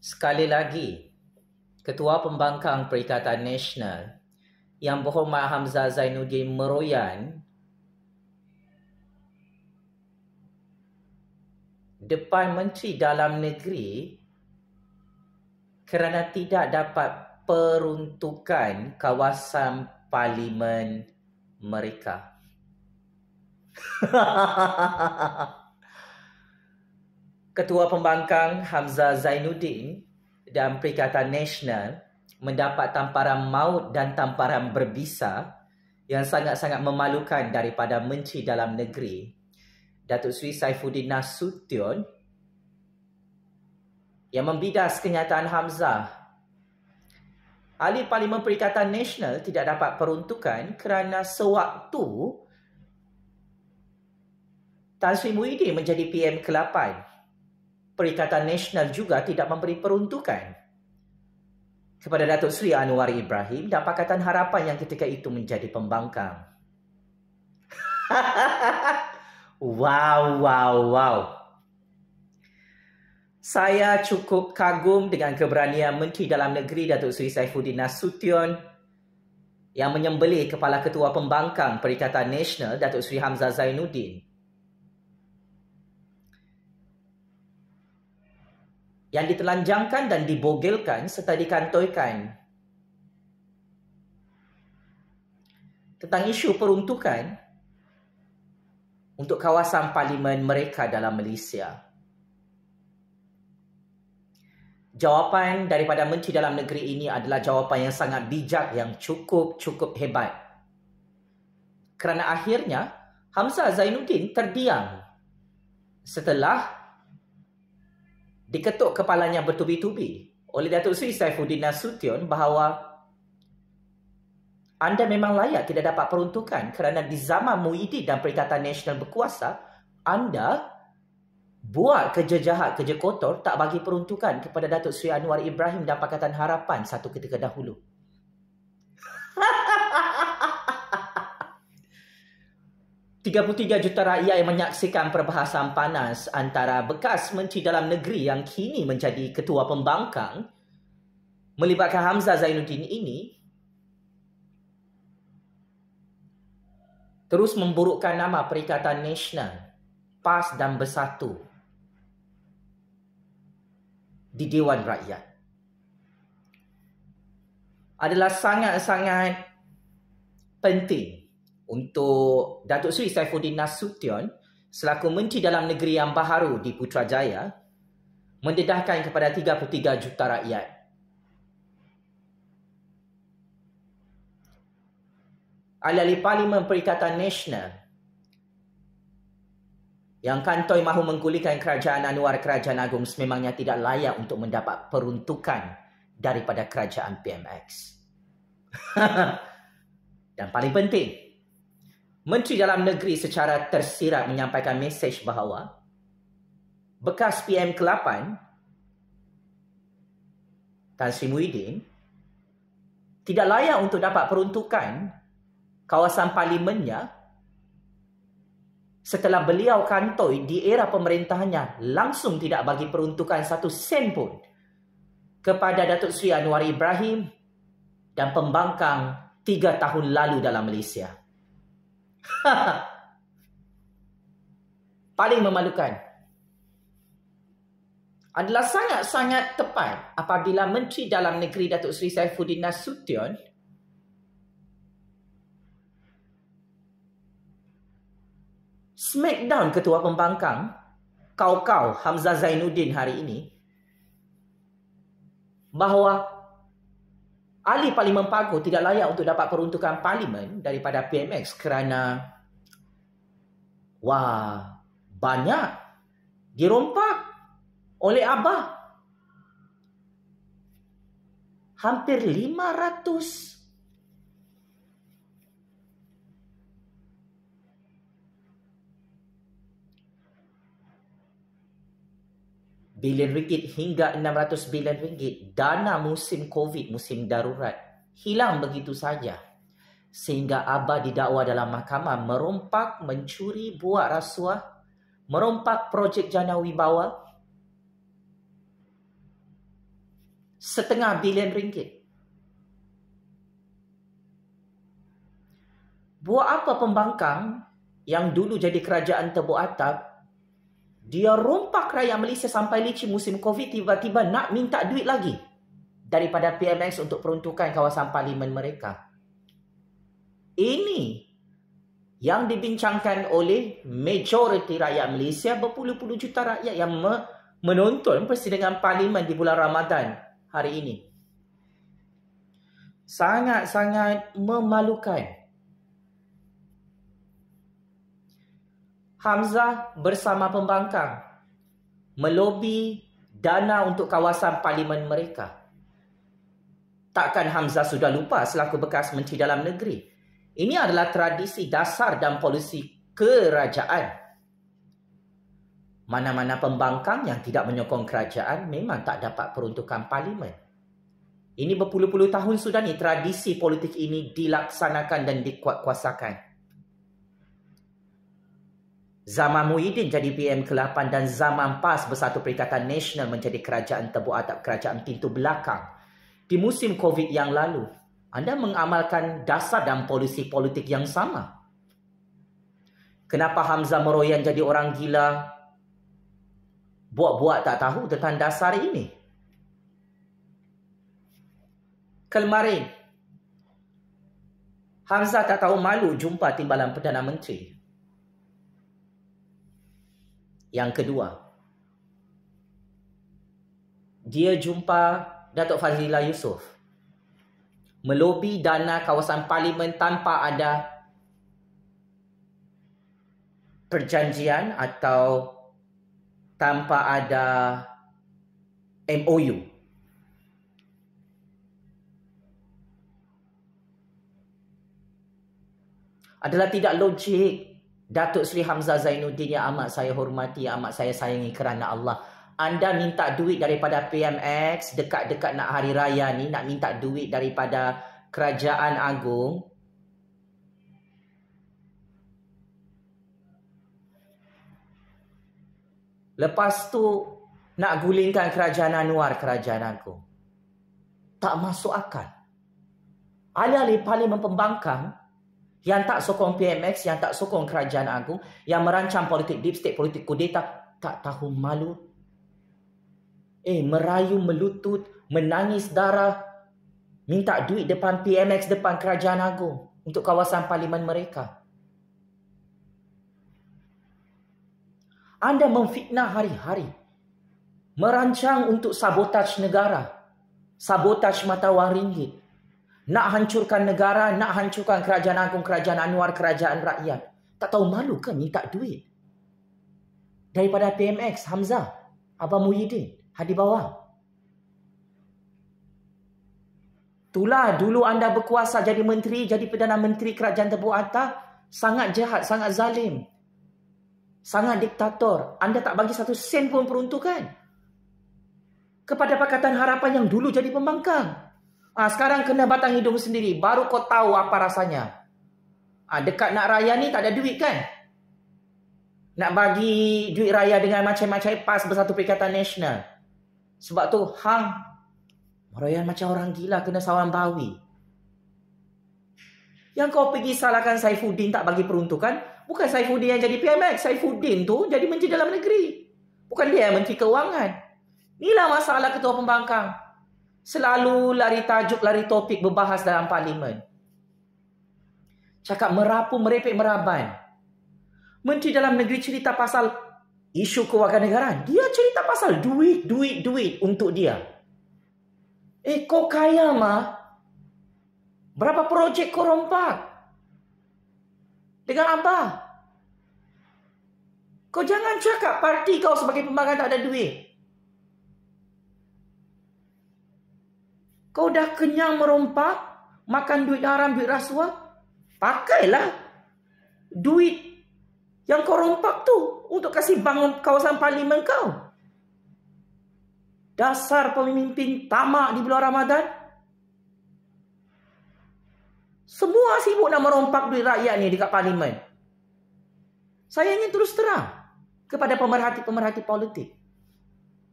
Sekali lagi, Ketua Pembangkang Perikatan Nasional Yang Berhormat Hamzah Zainuddin meroyan depan Menteri Dalam Negeri kerana tidak dapat peruntukan kawasan parlimen mereka. Ketua Pembangkang Hamzah Zainuddin dan Perikatan Nasional mendapat tamparan maut dan tamparan berbisa yang sangat-sangat memalukan daripada Menteri Dalam Negeri Datuk Seri Saifuddin Nasution yang membidas kenyataan Hamzah. Ahli Parlimen Perikatan Nasional tidak dapat peruntukan kerana sewaktu Tan Sri Muhyiddin menjadi PM ke-8, Perikatan Nasional juga tidak memberi peruntukan kepada Datuk Seri Anwar Ibrahim dan Pakatan Harapan yang ketika itu menjadi pembangkang. Wow. Saya cukup kagum dengan keberanian Menteri Dalam Negeri Datuk Seri Saifuddin Nasution yang menyembelih Kepala Ketua Pembangkang Perikatan Nasional Datuk Seri Hamzah Zainuddin yang ditelanjangkan dan dibogelkan serta dikantoikan tentang isu peruntukan untuk kawasan parlimen mereka dalam Malaysia. Jawapan daripada Menteri Dalam Negeri ini adalah jawapan yang sangat bijak, yang cukup hebat. Kerana akhirnya Hamzah Zainuddin terdiam setelah diketuk kepalanya bertubi-tubi oleh Datuk Seri Saifuddin Nasution bahawa anda memang layak tidak dapat peruntukan kerana di zaman Muhyiddin dan Perikatan Nasional berkuasa, anda buat kerja jahat, kerja kotor, tak bagi peruntukan kepada Datuk Seri Anwar Ibrahim dan Pakatan Harapan satu ketika dahulu. 33 juta rakyat yang menyaksikan perbahasan panas antara bekas Menteri Dalam Negeri yang kini menjadi Ketua Pembangkang melibatkan Hamzah Zainuddin ini terus memburukkan nama Perikatan Nasional, PAS dan Bersatu di Dewan Rakyat. Adalah sangat-sangat penting untuk Datuk Seri Saifuddin Nasution selaku Menteri Dalam Negeri yang baharu di Putrajaya mendedahkan kepada 33 juta rakyat. Ahli Parlimen Perikatan Nasional yang kantoi mahu menggulingkan kerajaan Anwar Kerajaan Agung sememangnya tidak layak untuk mendapat peruntukan daripada kerajaan PMX. Dan paling penting, Menteri Dalam Negeri secara tersirat menyampaikan mesej bahawa bekas PM ke-8 Tan Sri Muhyiddin tidak layak untuk dapat peruntukan kawasan parlimennya setelah beliau kantoi di era pemerintahannya langsung tidak bagi peruntukan satu sen pun kepada Datuk Seri Anwar Ibrahim dan pembangkang 3 tahun lalu dalam Malaysia. Paling memalukan. Adalah sangat-sangat tepat apabila Menteri Dalam Negeri Datuk Seri Saifuddin Nasution smackdown Ketua Pembangkang kau Hamzah Zainuddin hari ini bahawa ahli Parlimen Paguh tidak layak untuk dapat peruntukan parlimen daripada PMX kerana banyak dirompak oleh Abah. Hampir 500 bilion ringgit hingga 600 bilion ringgit dana musim COVID, musim darurat hilang begitu saja. Sehingga Abah didakwa dalam mahkamah merompak, mencuri, buat rasuah, merompak projek jana wibawa setengah bilion ringgit. Buat apa pembangkang yang dulu jadi kerajaan tebuk atap, dia rompak rakyat Malaysia sampai licin musim Covid, tiba-tiba nak minta duit lagi daripada PMX untuk peruntukan kawasan parlimen mereka. Ini yang dibincangkan oleh majoriti rakyat Malaysia, berpuluh-puluh juta rakyat yang menonton persidangan parlimen di bulan Ramadan hari ini. Sangat-sangat memalukan. Hamzah bersama pembangkang melobi dana untuk kawasan parlimen mereka. Takkan Hamzah sudah lupa selaku bekas Menteri Dalam Negeri? Ini adalah tradisi dasar dan polisi kerajaan. Mana-mana pembangkang yang tidak menyokong kerajaan memang tak dapat peruntukan parlimen. Ini berpuluh-puluh tahun sudah ni tradisi politik ini dilaksanakan dan dikuatkuasakan. Zaman Muhyiddin jadi PM ke-8 dan zaman PAS Bersatu Perikatan Nasional menjadi kerajaan tebuk atap, kerajaan pintu belakang. Di musim Covid yang lalu, anda mengamalkan dasar dan polisi politik yang sama. Kenapa Hamzah meroyan jadi orang gila? Buat-buat tak tahu tentang dasar ini. Kemarin, Hamzah tak tahu malu jumpa timbalan Perdana Menteri. Yang kedua, dia jumpa Datuk Fazlillah Yusof melobi dana kawasan parlimen tanpa ada perjanjian atau tanpa ada MOU. Adalah tidak logik. Datuk Seri Hamzah Zainuddin yang amat saya hormati, yang amat saya sayangi kerana Allah, anda minta duit daripada PMX dekat-dekat nak hari raya ni, nak minta duit daripada Kerajaan Agung. Lepas tu nak gulingkan Kerajaan Anwar, Kerajaan Agung. Tak masuk akal. Alih-alih parlimen pembangkang yang tak sokong PMX, yang tak sokong Kerajaan Agung, yang merancang politik deep state, politik kudeta, tak tahu malu. Merayu, melutut, menangis darah, minta duit depan PMX, depan Kerajaan Agung untuk kawasan parlimen mereka. Anda memfitnah hari-hari. Merancang untuk sabotaj negara, sabotaj mata wang ringgit. Nak hancurkan negara, nak hancurkan Kerajaan Agung, Kerajaan Anwar, kerajaan rakyat. Tak tahu malu ke minta duit? Daripada PMX, Hamzah, Abang Muhyiddin, Hadi Bawang. Itulah dulu anda berkuasa jadi menteri, jadi Perdana Menteri Kerajaan Tebuk Atap. Sangat jahat, sangat zalim. Sangat diktator. Anda tak bagi satu sen pun peruntukan kepada Pakatan Harapan yang dulu jadi pembangkang. Sekarang kena batang hidung sendiri. Baru kau tahu apa rasanya. Dekat nak raya ni tak ada duit kan? Nak bagi duit raya dengan macam-macam PAS Bersatu Perikatan Nasional. Sebab tu hang meroyan macam orang gila kena sawan bawi. Yang kau pergi salahkan Saifuddin tak bagi peruntukan, bukan Saifuddin yang jadi PMX. Saifuddin tu jadi Menteri Dalam Negeri. Bukan dia yang Menteri Kewangan. Inilah masalah ketua pembangkang. Selalu lari tajuk, lari topik berbahas dalam parlimen. Cakap merapu, merepek, meraban. Menteri Dalam Negeri cerita pasal isu kewarganegaraan. Dia cerita pasal duit, duit, duit untuk dia. Kau kaya mah. Berapa projek kau rompak? Dengan apa? Kau jangan cakap parti kau sebagai pembangkang tak ada duit. Kau dah kenyang merompak, makan duit haram, duit rasuah, pakailah duit yang kau rompak tu untuk kasih bangun kawasan parlimen kau. Dasar pemimpin tamak di bulan Ramadan. Semua sibuk nak merompak duit rakyat ni dekat parlimen. Saya ingin terus terang kepada pemerhati-pemerhati politik.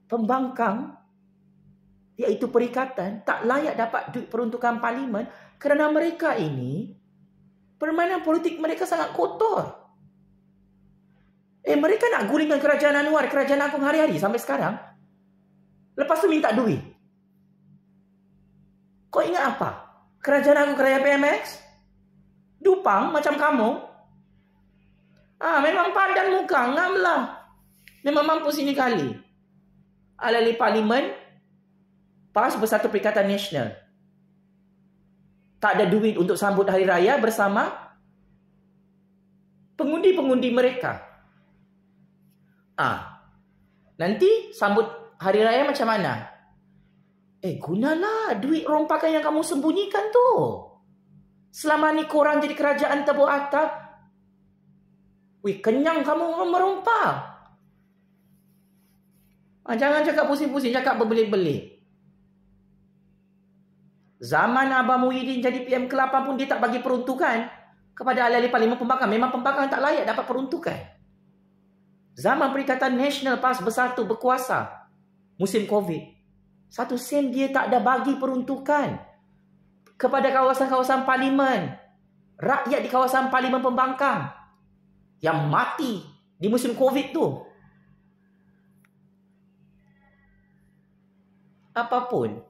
Pembangkang iaitu perikatan, tak layak dapat duit peruntukan parlimen kerana mereka ini, permainan politik mereka sangat kotor. Mereka nak gulingkan kerajaan Anwar, kerajaan Agong hari-hari sampai sekarang. Lepas tu minta duit. Kau ingat apa? Kerajaan Agong, kerajaan PMX? Dupang macam kamu? Memang padan muka, ngam lah. Memang mampus ini kali. Alali parlimen, PAS Bersatu Perikatan Nasional. Tak ada duit untuk sambut hari raya bersama pengundi-pengundi mereka. Nanti sambut hari raya macam mana? Gunalah duit rompakan yang kamu sembunyikan tu. Selama ni korang jadi kerajaan tebuk atap. Kenyang kamu merompak. Jangan cakap pusing-pusing, cakap berbelit-belit. Zaman Abang Muhyiddin jadi PM ke-8 pun dia tak bagi peruntukan kepada ahli-ahli parlimen pembangkang. Memang pembangkang tak layak dapat peruntukan. Zaman Perikatan Nasional PAS Bersatu berkuasa musim COVID, 1 sen dia tak ada bagi peruntukan kepada kawasan-kawasan parlimen, rakyat di kawasan parlimen pembangkang yang mati di musim COVID tu. Apapun,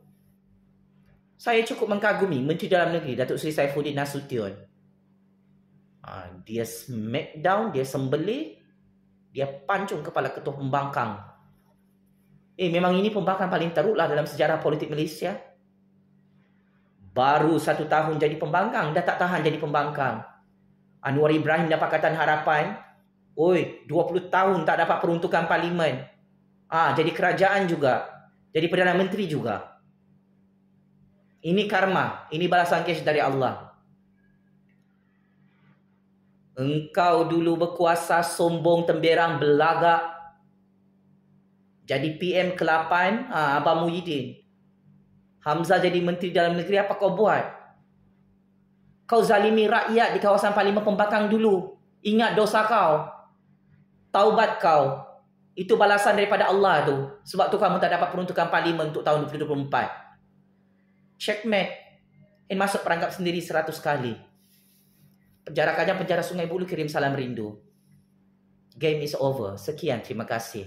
saya cukup mengagumi Menteri Dalam Negeri Datuk Seri Saifuddin Nasution. Dia smackdown, dia sembelih, dia pancung kepala ketua pembangkang. Memang ini pembangkang paling teruklah dalam sejarah politik Malaysia. Baru 1 tahun jadi pembangkang, dah tak tahan jadi pembangkang. Anwar Ibrahim dapat Pakatan Harapan. 20 tahun tak dapat peruntukan parlimen. Jadi kerajaan juga. Jadi Perdana Menteri juga. Ini karma. Ini balasan cash dari Allah. Engkau dulu berkuasa, sombong, temberang, belagak. Jadi PM ke-8, Abang Muhyiddin. Hamzah jadi Menteri Dalam Negeri, apa kau buat? Kau zalimi rakyat di kawasan parlimen pembangkang dulu. Ingat dosa kau. Taubat kau. Itu balasan daripada Allah tu. Sebab tu kamu tak dapat peruntukan parlimen untuk tahun 2024. Checkmate. Masuk perangkap sendiri 100 kali. Penjarakannya penjara Sungai Buloh, kirim salam rindu. Game is over. Sekian, terima kasih.